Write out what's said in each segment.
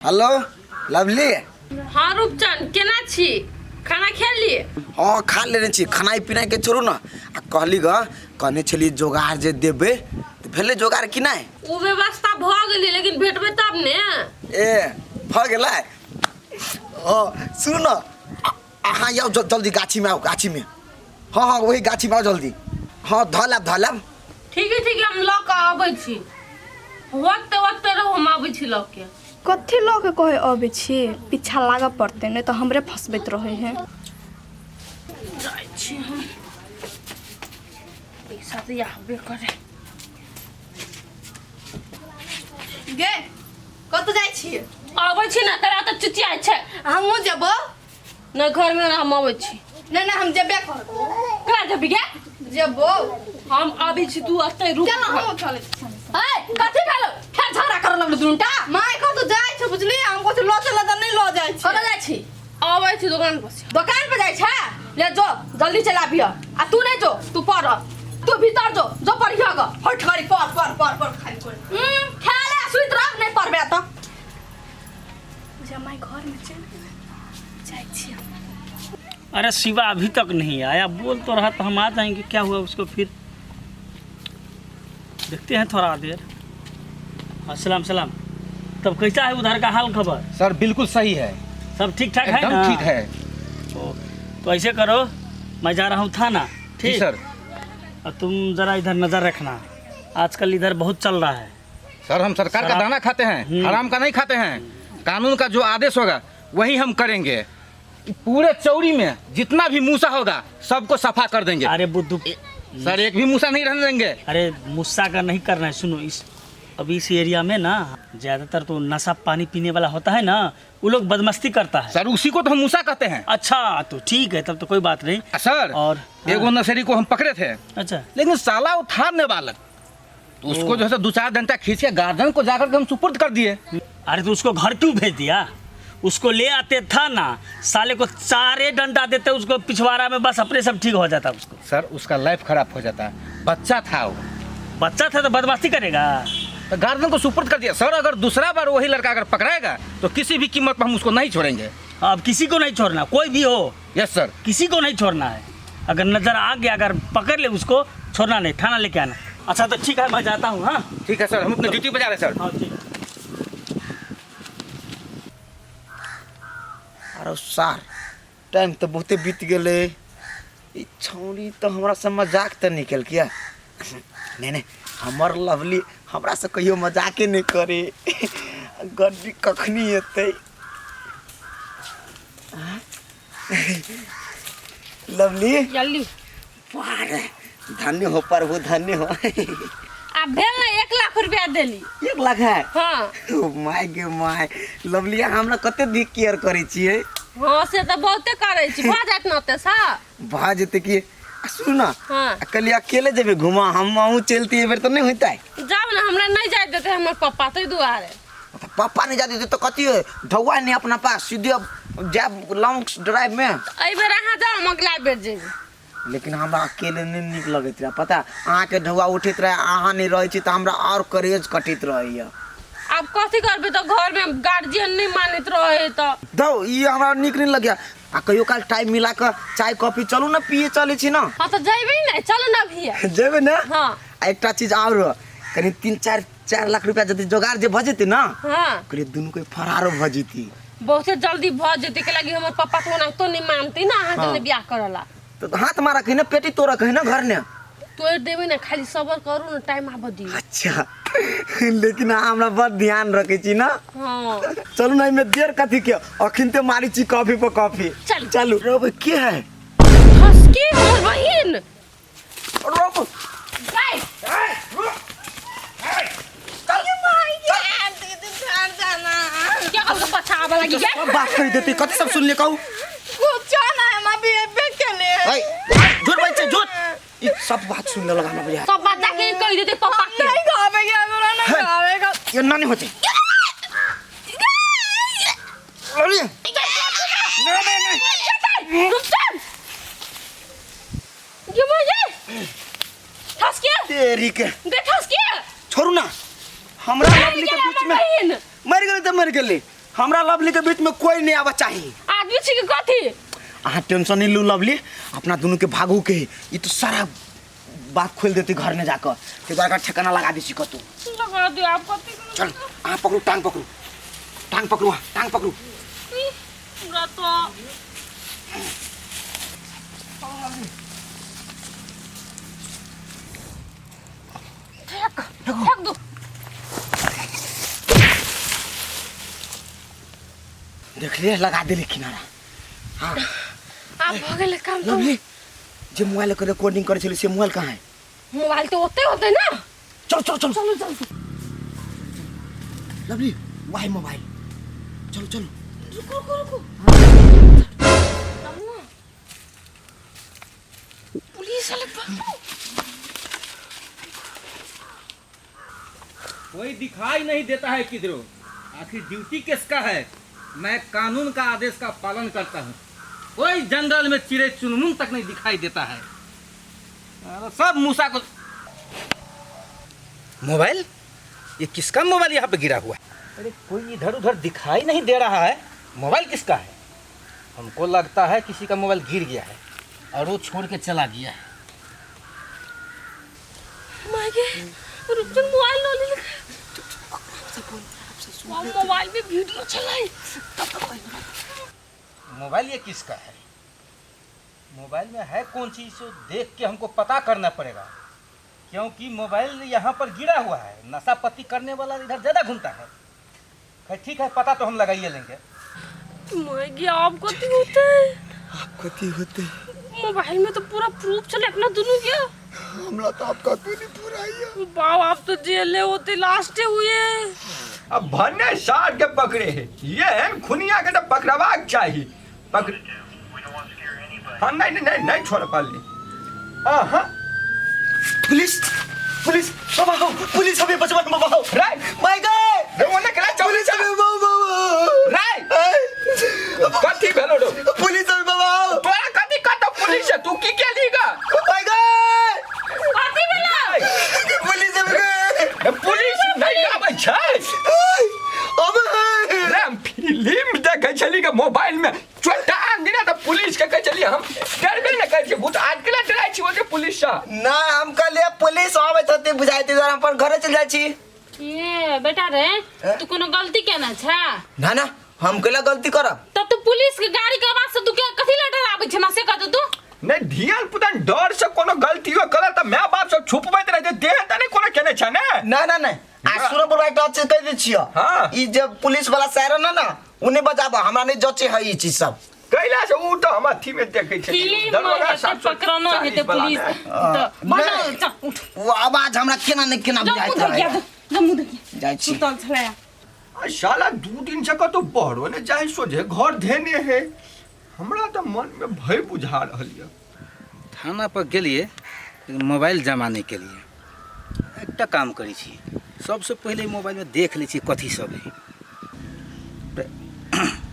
Hello lovely. हाँ रूपचंद केना छी? खाना खा लिए? हाँ खा लेने छी। खाना पीना के छोड़ू ना। कहली कहने छली जोगाड़ जे देबे तो भेले जोगाड़ कि नहीं? वो व्यवस्था भ गेली लेकिन भेटबे तब ने। ए भ गेलै। सुन हाँ आओ जल्दी गाछी में आओ गाछी में। हाँ हाँ वही गाछी में आओ जल्दी। हाँ धलब। ठीक है हम ल के आबै छी। वक्त रहो हम आबै छी ल के। कथी लोग कहे अबे छी पीछा लागा पड़ते नहीं तो हमरे फंसबैत रहे हैं। जाय छी हम। एक साथ आबे करे। गे कत जाय छी? आबै छी ना तोरा त चिचिया छै। हमहु जेबो न घर में हम आबै छी। नहीं हम जेबे करबो। करा जेबी गे? जेबो हम आबै छी तू अतै रुक। चल हम चले। ए कथि खालो? खा झगड़ा कर लगल दुनटा। माय को तो जाय छ बुझली हमको तो लो चला त नहीं लो जाय छी। कत जाय छी? आबै छी दुकान पर से। दुकान पे जाय छ? ले जो जल्दी चला बिया। आ तू नहीं जो तू पढ़। तू भीतर जो पढ़िया ग। हट करी पढ़ खाली कर। खेले सुइत रह नहीं पढ़बे त। जमाई घर में चल जाय छी। अरे शिवा अभी तक नहीं आया। बोल तो रहा तो हम आ जाएंगे। क्या हुआ उसको फिर? देखते हैं थोड़ा देर। अस्सलाम सलाम। तब कैसा है उधर का हाल खबर? सर बिल्कुल सही है। सब ठीक ठाक है एकदम ना? ठीक है। तो ऐसे करो मैं जा रहा हूँ थाना। ठीक सर। और तुम ज़रा इधर नज़र रखना। आजकल इधर बहुत चल रहा है। सर हम सरकार का दाना खाते हैं, हराम का नहीं खाते हैं। कानून का जो आदेश होगा वही हम करेंगे। पूरे चौरी में जितना भी मूसा होगा सबको सफा कर देंगे। अरे बुद्धू सर एक भी मूसा नहीं रहने देंगे। अरे मुस्सा का नहीं करना है। सुनो अभी इस एरिया में ना ज़्यादातर तो नशा पानी पीने वाला होता है ना, वो लोग बदमस्ती करता है। सर उसी को तो हम मूसा कहते हैं। अच्छा तो ठीक है तब तो कोई बात नहीं। सर और एगो नशेड़ी को हम पकड़े थे। अच्छा लेकिन साला उठाने वाला तो उसको जो है 2-4 घंटा खींच के गार्डन को जाकर के हम सुपुर्द कर दिए। अरे तो उसको घर क्यों भेज दिया? उसको ले आते था ना, साले को 4 डंडा देते उसको पिछवाड़ा में, बस अपने सब ठीक हो जाता उसको। सर उसका लाइफ खराब हो जाता। बच्चा था वो। बच्चा था तो बदमाशी करेगा। तो गार्डन को सुपुर्द कर दिया। सर अगर दूसरा बार वही लड़का अगर पकड़ाएगा तो किसी भी कीमत पर हम उसको नहीं छोड़ेंगे। अब किसी को नहीं छोड़ना, कोई भी हो। Yes sir. किसी को नहीं छोड़ना है। अगर नजर आ गया, अगर पकड़ ले उसको, छोड़ना नहीं, थाना लेके आना। अच्छा तो ठीक है मैं जाता हूँ। हाँ ठीक है सर, हम अपने ड्यूटी पे जा रहे हैं सर। हाँ ठीक। अरे सार टाइम तो बहुते बीत गए। ई छौरी तो हमरा से मजाक तो निकल किया। नहीं हमर लवली हमरा से कहियो मजाके नहीं करे। गड्डी कखनी अतै? लवली जल्दी वाह धन्य हो प्रभु धन्य हो। आ भेल ना 1 लाख रुपया देली। 1 लाख है? हाँ माय गे माय लवलिया हमरा कते दी केयर करे छिए। हाँ से तो बहुते करे छी। भ जात न ते सा भा जेते कि सुन ना। हाँ कल अकेले जेबे घुमा हम चलती है तो नहीं होता है। जाओ ना हमरा नहीं जाय देते हमर पापा तो दुआरे। पापा नहीं जाते तो कथी है ढौआ नहीं अपना पास सीधे जब लॉन्ग ड्राइव में। एहि बेर अहाँ जाओ हम अगला बेर जेबे। लेकिन हमरा अकेले नहीं निक लगत रहा पता। अहाँ के ढौआ उठित रहे अहाँ नहीं रही तो हमरा और करेज कटित रही। अब कथी करबे तो घर में गार्जियन नहीं मानित रहे तो दो ये हमरा निक नहीं लगे। आ कहियो काल टाइम मिला कर चाय कॉफी चलू ना पिए चले छी ना। हाँ तो जेबे ना चलो ना भैया। जेबे ना। हाँ एकटा चीज और कनी 3-4 लाख रुपया जति जोगाड़ जे भ जेते ना हाँ करिए दुनु कोई फरारो भ जेती। बहुते जल्दी भ जेते के लगी हमर पापा तो ना तो नहीं मानती ना अहाँ जने ब्याह करला। तो हाथ मारा कहीं ना पेटी तोड़ा कहीं ना घर ने तोड़ देबे ना खाली सबर करू ना टाइम आब दी। अच्छा लेकिन हमरा बड़ ध्यान रखे छी ना। हाँ चलू ना में देर कथी के अखिन ते मारी छी कॉफी पे कॉफी। चलू रोब के है हंसकी हमर बहिन रोब गाय क्या कर पछावा लगी के सब बात कर देती कथी सब सुन ले कहू। कुछ ना हम अभी के लिए। झूठ बात से झूठ ई सब बात सुन ले लगा ना भैया। सब बात जाके कह देते पापा के। नहीं खावे के हमरा नहीं खावे का। ये ना नहीं होते। अरे नहीं रुपचंद ये मुझे हंस के तेरी के देख हंस के छोड़ू ना हमरा लवली के बीच में मर गेले तो मर गेले। हमरा लवली के बीच में कोई नहीं आवा चाहिए। आदमी छी के कथी अहाँ टेंशन नहीं लू लवली, अपना दोनों के भागू के ये तो सारा बात खोल देती घर में जाकर के द्वारा ठिकाना लगा दी कतू। लगा दे आप कथी चल अहाँ पकड़ू, टांग पकड़ू, टांग पकड़ू, टांग पकड़ू। पूरा तो फेंक दो। देख लिए लगा दे किनारा। हाँ आप हो गए काम तो लवली जो मोबाइल के रिकॉर्डिंग करे छले से मोबाइल कहाँ है? मोबाइल तो होते होते ना। चलो चलो चलो चलो चलो लवली वही मोबाइल, चलो चलो। रुको रुको रुको पुलिस वाले पकड़ो। कोई दिखाई नहीं देता है किधरों, आखिर ड्यूटी किसका है? मैं कानून का आदेश का पालन करता हूँ। कोई जंगल में चिड़ै चुनमुन तक नहीं दिखाई देता है। सब मूसा को मोबाइल, ये किसका मोबाइल यहाँ पे गिरा हुआ है? अरे कोई इधर उधर दिखाई नहीं दे रहा है। मोबाइल किसका है? हमको लगता है किसी का मोबाइल गिर गया है और वो छोड़ के चला गया है। मागे रुक जा, मोबाइल लो ले। मोबाइल में वीडियो चलाई। मोबाइल ये किसका है? मोबाइल में है कौन चीज़ जो देख के हमको पता करना पड़ेगा, क्योंकि मोबाइल यहाँ पर गिरा हुआ है। नशा पत्ती करने वाला इधर ज़्यादा घूमता है। खैर ठीक है, पता तो हम लगाइए लेंगे। मागे आप कथी होते हैं? आप कथी होते? मोबाइल में तो पूरा प्रूफ चले अपना दोनों क्या। हमला तो आपका तू नहीं पूरा है। बाप आप तो जेल में होते लास्ट हुए। अब भन्ने साठ के पकड़े है, ये है खुनिया के तो पकड़वाक चाहिए। पकड़ हाँ नहीं नहीं नहीं, नहीं छोड़ पाली। हाँ पुलिस पुलिस बाबा हो, पुलिस हमें बचवा बाबा हो। राय माय गॉड रे वने कला पुलिस हमें बाबा। राय कथी भेलो रो? पुलिस हमें बाबा हो। तोरा कथी कहतो पुलिस है? तू की के लीगा? माय गॉड कथी भेला? पुलिस हमें पुलिस नहीं आबै छै। अब रे हम फिल्म देखे छली के मोबाइल में छोटा अंगना तो पुलिस के कह चली हम डरबे न कर छी। भूत आज के डराई छी ओके पुलिस से ना, हम कहले पुलिस आवे तते बुझाइते द्वारा अपन घरे चल जाय छी। ये बेटा रे तू कोनो गलती केना छा? ना ना, हम केला गलती करब? तब तू पुलिस के गाड़ी के आवाज से तू के कथी लेटर आबै छ? ना से कह तू नहीं धियान पुतन डर से कोनो गलती हो करल त माय बाप सब छुपबैत रहे देह त नहीं कोनो केने छ ने। ना ना नहीं, आ सुनो बुढ़ाई टच कह दे छियो। हाँ। ई जब पुलिस वाला सायर ना ना उन्हें बजाबा, हमरा नहीं जचे है ई चीज सब। कैला से ऊ तो हम अथी में देखे छै फिल्म में हेते पकड़ना हेते पुलिस तो बना चल उठ। वो आवाज हमरा केना नहीं केना जब बुझाइत मुंह देखिया रहे। जब मुंह देखिया जाय छी। सुतल छलाया। साला 2 दिन से कतो बड़ो ने जाय सोझे घर धेने है। हमरा तो मन में भय बुझा रहल है। थाना पर गेलिए मोबाइल जमाने के लिए। एकटा काम करी छी, सबसे पहले मोबाइल में देख ली कथी सब है।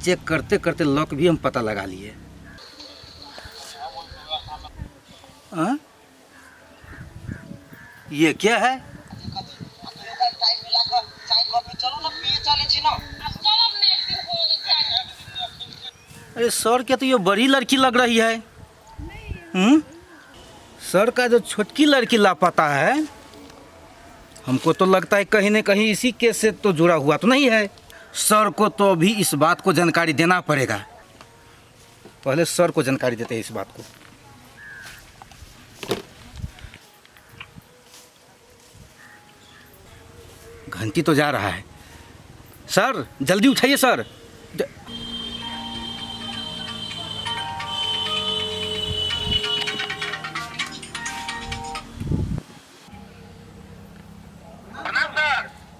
चेक करते करते लॉक भी हम पता लगा लिए। ये क्या है? अरे सर क्या तो ये बड़ी लड़की लग रही है। सर का जो छोटकी लड़की लापता है, हमको तो लगता है कहीं न कहीं इसी केस से तो जुड़ा हुआ तो नहीं है। सर को तो अभी इस बात को जानकारी देना पड़ेगा। पहले सर को जानकारी देते हैं इस बात को। घंटी तो जा रहा है। सर जल्दी उठाइए सर।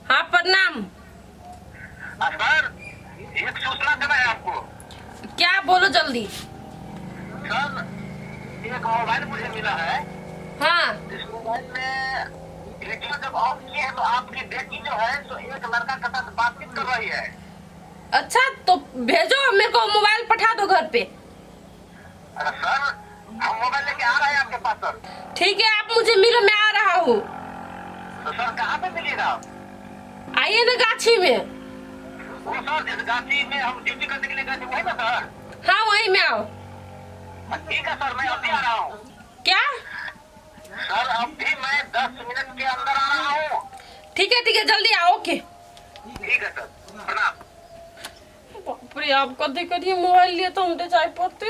हाँ प्रणाम। सर एक सूचना देना है आपको। क्या बोलो जल्दी। सर एक मोबाइल मुझे मिला है। हाँ इस मोबाइल में वीडियो जब ऑफ किए हैं तो आपकी बेटी जो है तो एक लड़का के साथ बातचीत कर रही है। अच्छा तो भेजो, मेरे को मोबाइल पठा दो घर पे। अरे सर हम मोबाइल लेके आ रहे हैं आपके पास सर। ठीक है आप मुझे मिलो, मैं आ रहा हूँ। तो सर कहाँ पे मिलिएगा आप? आइए ना गाछी में। वो सर जिस गांधी में हम ड्यूटी करने के लिए गए थे वही ना सर? हाँ वहीं में आओ। ठीक है सर, मैं अभी आ रहा हूँ। क्या? सर अभी मैं 10 मिनट के अंदर आ रहा हूँ। ठीक है जल्दी आओ। ओके। ठीक है सर, प्रणाम। बाप रे, आप कदे करिए मोबाइल लिए तो हमटे जाए पड़ते।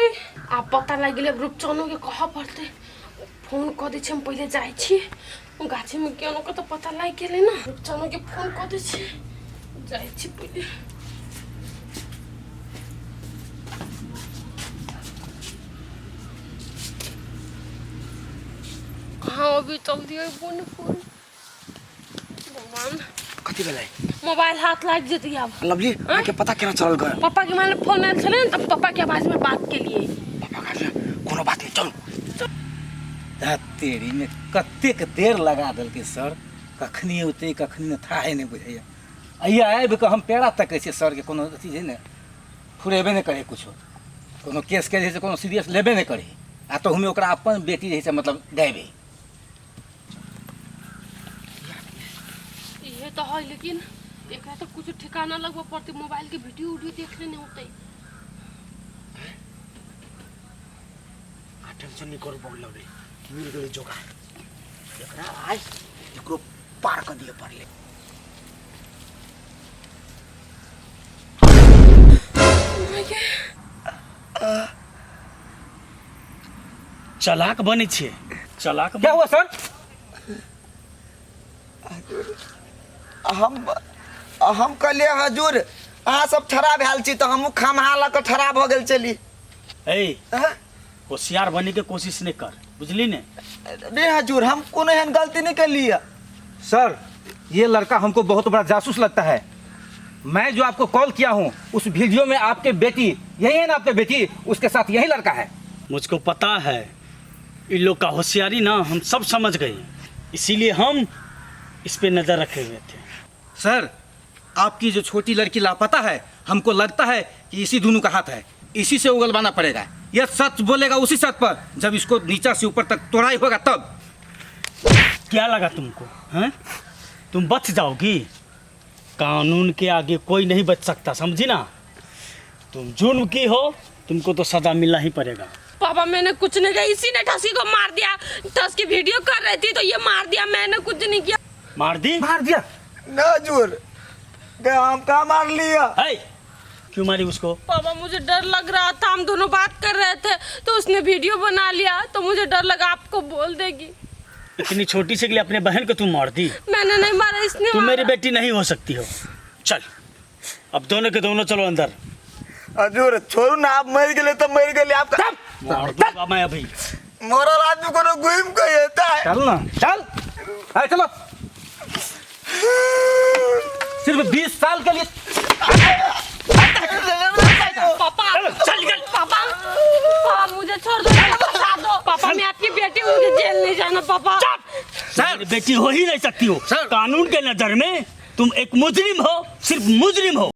आप पता लगे रुपचनो के कह पड़ते। फोन कर दे हम पहले जाए छी गाछी में केनो के तो पता लग गेले ना। रुपचनो के फोन कर दे छी जाए छी पहले। हाँ अभी चल दिया फोन। भगवान कति बेला मोबाइल हाथ लग जेती अब। लवली के पता केना चलल गए? पापा के माने फोन आयल छले तब पापा के आवाज में बात के लिए। पापा कहले कोनो बात नहीं, चल। तेरी में कतेक देर लगा दल के सर, कखनी होते कखनी न था नहीं बुझैया। अइया आबि के हम पेड़ा तकै छियै सर के कोनो अथी है ने फुरेबे नहीं करे, कुछो कोनो केस के जैसे कोनो सीरियस लेबे नहीं करे। आ तो हमें ओकरा अपन बेटी जैसे मतलब देबे। ये तो है लेकिन एकरा तो कुछ ठिकाना लगवा पड़ते। मोबाइल के वीडियो देख लेने होते। टेंशन नहीं करू बोल लवली, मिल गई जोगा। एकरा आइ एकरो पार कर दिए पड़ले। चालाक बने छे, चालाक क्या हुआ सर? हम कहलिए हजूर अहाँ सब ठड़ा भेल छी तो हमहूँ खमहा लऽ कऽ ठड़ा भऽ गेल चली। ए होशियार बने के कोशिश नहीं कर, बुझली ने? नहीं हजूर, हम कोनो एहन गलती नहीं कर लिया। सर ये लड़का हमको बहुत बड़ा जासूस लगता है। मैं जो आपको कॉल किया हूँ उस वीडियो में आपके बेटी, यही है ना आपके बेटी, उसके साथ यही लड़का है। मुझको पता है इन लोग का होशियारी ना हम सब समझ गए, इसीलिए हम इस पे नजर रखे हुए थे। सर आपकी जो छोटी लड़की लापता है, हमको लगता है कि इसी दोनों का हाथ है, इसी से उगलवाना पड़ेगा। यह सच बोलेगा उसी सच पर जब इसको नीचा से ऊपर तक तोड़ाई होगा तब। क्या लगा तुमको? हैं? तुम बच जाओगी? कानून के आगे कोई नहीं बच सकता, समझी ना? तुम जुर्म की हो, तुमको तो सजा मिलना ही पड़ेगा। पापा मैंने कुछ नहीं किया, इसी ने ठसी को मार दिया। ठस की वीडियो कर रही थी तो ये मार दिया, मैंने कुछ नहीं किया। मार दी? मार दिया? ना हजूर, हम कहाँ मार लिया? है? क्यों मारी उसको? पापा मुझे डर लग रहा था, हम दोनों बात कर रहे थे तो उसने वीडियो बना लिया तो मुझे डर लगा आपको बोल देगी। इतनी छोटी से के लिए अपने बहन को तुम मार दी? मैंने नहीं मारा, इसने तुम मारा। मेरी बेटी नहीं हो सकती हो। चल अब दोनों के दोनों चलो अंदर। हजूर छोड़ू ना, आप मर गए तो मर गए। आपका मार दूंगा मैं अभी। मरल आदमी को घूम के येता है। चल ना, चल। है चलो। सिर्फ 20 साल के लिए। पापा चल निकल। पापा मुझे छोड़ दो, बता दो। पापा मैं आपकी बेटी हूँ, मुझे जेल नहीं जाना। पापा सर बेटी हो ही नहीं सकती हो। सर। कानून के नजर में तुम एक मुजरिम हो, सिर्फ मुजरिम हो।